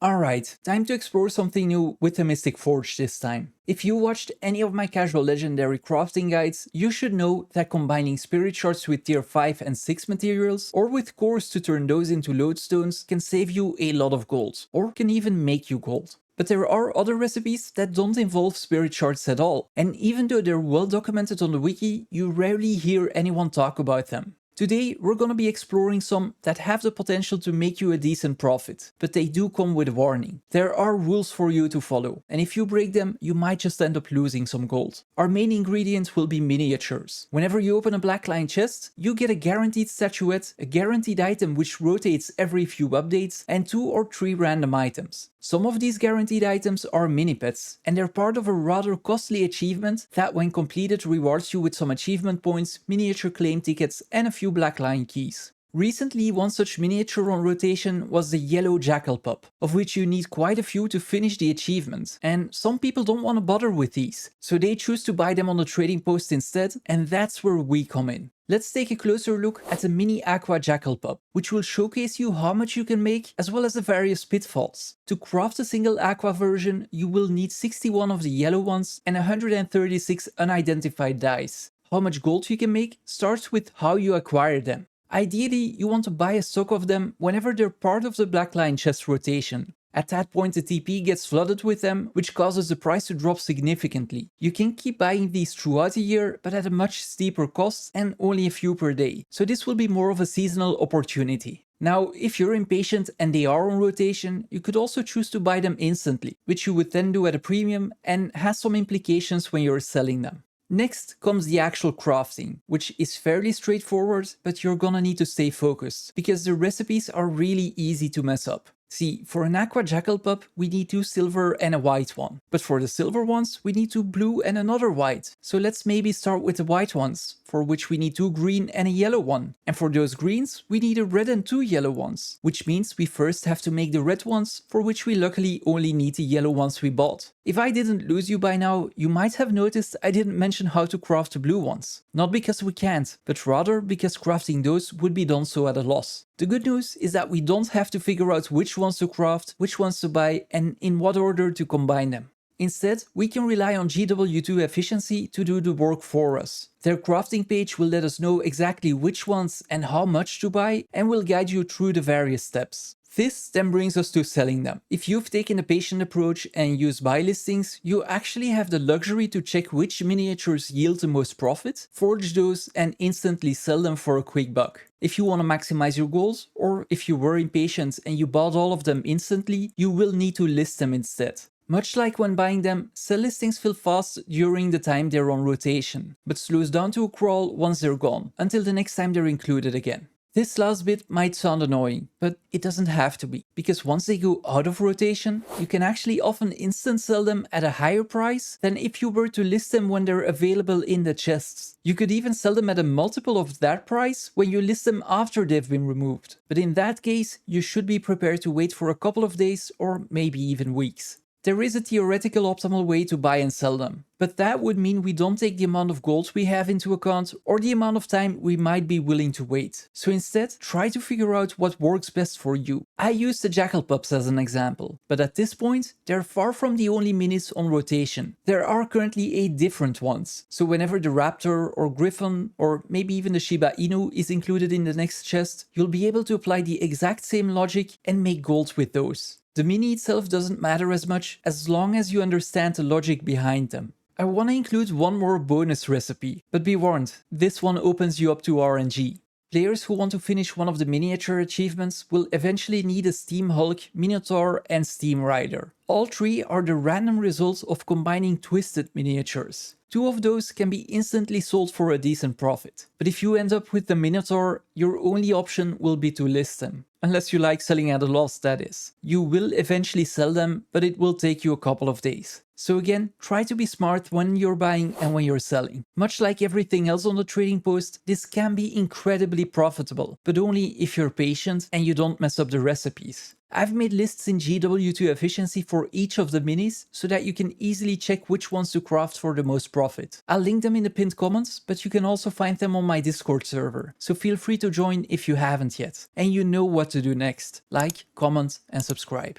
Alright, time to explore something new with the Mystic Forge this time. If you watched any of my casual legendary crafting guides, you should know that combining Spirit Shards with tier 5 and 6 materials, or with cores to turn those into lodestones, can save you a lot of gold, or can even make you gold. But there are other recipes that don't involve Spirit Shards at all, and even though they're well documented on the wiki, you rarely hear anyone talk about them. Today, we're gonna be exploring some that have the potential to make you a decent profit, but they do come with a warning. There are rules for you to follow, and if you break them, you might just end up losing some gold. Our main ingredient will be miniatures. Whenever you open a blackline chest, you get a guaranteed statuette, a guaranteed item which rotates every few updates, and 2 or 3 random items. Some of these guaranteed items are mini pets, and they're part of a rather costly achievement that when completed rewards you with some achievement points, miniature claim tickets, and a few blackline keys. Recently, one such miniature on rotation was the yellow jackal pup, of which you need quite a few to finish the achievement, and some people don't want to bother with these, so they choose to buy them on the trading post instead, and that's where we come in. Let's take a closer look at the mini aqua jackal pup, which will showcase you how much you can make as well as the various pitfalls. To craft a single aqua version, you will need 61 of the yellow ones and 136 unidentified dice. How much gold you can make starts with how you acquire them. Ideally, you want to buy a stock of them whenever they're part of the blackline chest rotation. At that point the TP gets flooded with them, which causes the price to drop significantly. You can keep buying these throughout the year, but at a much steeper cost and only a few per day, so this will be more of a seasonal opportunity. Now, if you're impatient and they are on rotation, you could also choose to buy them instantly, which you would then do at a premium and has some implications when you're selling them. Next comes the actual crafting, which is fairly straightforward, but you're gonna need to stay focused, because the recipes are really easy to mess up. See, for an aqua jackal pup, we need 2 silver and a white one. But for the silver ones, we need 2 blue and another white. So let's maybe start with the white ones, for which we need 2 green and a yellow one. And for those greens, we need a red and 2 yellow ones. Which means we first have to make the red ones, for which we luckily only need the yellow ones we bought. If I didn't lose you by now, you might have noticed I didn't mention how to craft the blue ones. Not because we can't, but rather because crafting those would be done so at a loss. The good news is that we don't have to figure out which ones to craft, which ones to buy, and in what order to combine them. Instead, we can rely on GW2 efficiency to do the work for us. Their crafting page will let us know exactly which ones and how much to buy, and will guide you through the various steps. This then brings us to selling them. If you've taken a patient approach and use buy listings, you actually have the luxury to check which miniatures yield the most profit, forge those, and instantly sell them for a quick buck. If you want to maximize your goals, or if you were impatient and you bought all of them instantly, you will need to list them instead. Much like when buying them, sell listings fill fast during the time they're on rotation, but slows down to a crawl once they're gone, until the next time they're included again. This last bit might sound annoying, but it doesn't have to be, because once they go out of rotation, you can actually often instant sell them at a higher price than if you were to list them when they're available in the chests. You could even sell them at a multiple of that price when you list them after they've been removed, but in that case, you should be prepared to wait for a couple of days or maybe even weeks. There is a theoretical optimal way to buy and sell them, but that would mean we don't take the amount of gold we have into account or the amount of time we might be willing to wait. So instead, try to figure out what works best for you. I used the jackal pups as an example, but at this point, they're far from the only minis on rotation. There are currently 8 different ones, so whenever the raptor or griffon or maybe even the Shiba Inu is included in the next chest, you'll be able to apply the exact same logic and make gold with those. The mini itself doesn't matter as much as long as you understand the logic behind them. I want to include one more bonus recipe, but be warned, this one opens you up to RNG. Players who want to finish one of the miniature achievements will eventually need a Steam Hulk, Minotaur and Steam Rider. All 3 are the random results of combining twisted miniatures. 2 of those can be instantly sold for a decent profit. But if you end up with the Minotaur, your only option will be to list them. Unless you like selling at a loss, that is. You will eventually sell them, but it will take you a couple of days. So again, try to be smart when you're buying and when you're selling. Much like everything else on the trading post, this can be incredibly profitable, but only if you're patient and you don't mess up the recipes. I've made lists in GW2 efficiency for each of the minis so that you can easily check which ones to craft for the most profit. I'll link them in the pinned comments, but you can also find them on my Discord server, so feel free to join if you haven't yet. And you know what to do next. Like, comment and subscribe.